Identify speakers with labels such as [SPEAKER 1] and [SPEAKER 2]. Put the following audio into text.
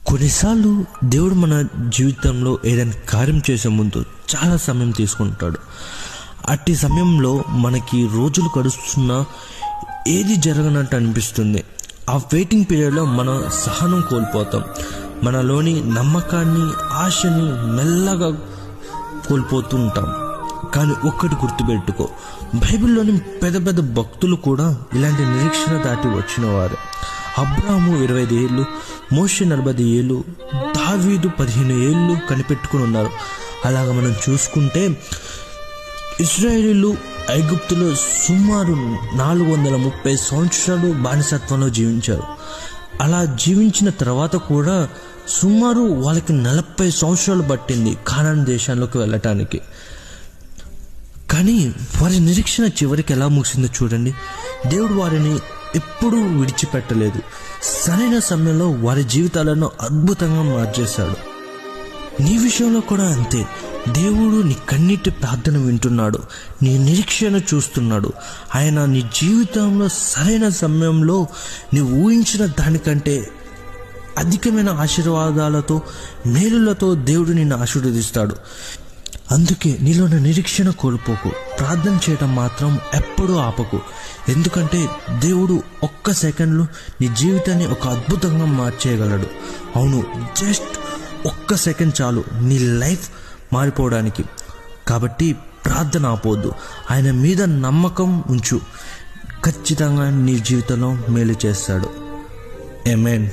[SPEAKER 1] కొన్నిసార్లు దేవుడు మన జీవితంలో ఏదైనా కార్యం చేసే ముందు చాలా సమయం తీసుకుంటాడు. అట్టి సమయంలో మనకి రోజులు గడుస్తున్నా ఏది జరగనట్టు అనిపిస్తుంది. ఆ వెయిటింగ్ పీరియడ్లో మనం సహనం కోల్పోతాం. మనలోని నమ్మకాన్ని, ఆశని మెల్లగా కోల్పోతూ ఉంటాం. కానీ ఒక్కటి గుర్తుపెట్టుకో, బైబిల్లోని పెద్ద పెద్ద భక్తులు కూడా ఇలాంటి నిరీక్షణ దాటి వచ్చిన వారు. అబ్రాహాము 25 ఏళ్ళు, మోషే 40 ఏళ్ళు, దావీదు 15 ఏళ్ళు కనిపెట్టుకుని ఉన్నారు. అలాగ మనం చూసుకుంటే ఇశ్రాయేలీలు ఐగుప్తులో సుమారు 430 సంవత్సరాలు బానిసత్వంలో జీవించారు. అలా జీవించిన తర్వాత కూడా సుమారు వాళ్ళకి 40 సంవత్సరాలు పట్టింది కానాను దేశాల్లోకి వెళ్ళటానికి. కానీ వారి నిరీక్షణ చివరికి ఎలా ముగిసిందో చూడండి. దేవుడు వారిని ఎప్పుడూ విడిచిపెట్టలేదు. సరైన సమయంలో వారి జీవితాలను అద్భుతంగా మార్చేశాడు. నీ విషయంలో కూడా అంతే. దేవుడు నీ కన్నీటి ప్రార్థన వింటున్నాడు, నీ నిరీక్షణ చూస్తున్నాడు. ఆయన నీ జీవితంలో సరైన సమయంలో నీ ఊహించిన దానికంటే అధికమైన ఆశీర్వాదాలతో, మేలులతో దేవుడు నిన్ను ఆశీర్వదిస్తాడు. అందుకే నీలోని నిరీక్షణ కోల్పోకు. ప్రార్థన చేయడం మాత్రం ఎప్పుడూ ఆపకు. ఎందుకంటే దేవుడు ఒక్క సెకండ్లో నీ జీవితాన్ని ఒక అద్భుతంగా మార్చేయగలడు. అవును, జస్ట్ ఒక్క సెకండ్ చాలు నీ లైఫ్ మారిపోవడానికి. కాబట్టి ప్రార్థన ఆపొద్దు. ఆయన మీద నమ్మకం ఉంచు. ఖచ్చితంగా నీ జీవితంలో మేలు చేస్తాడు. ఆమేన్.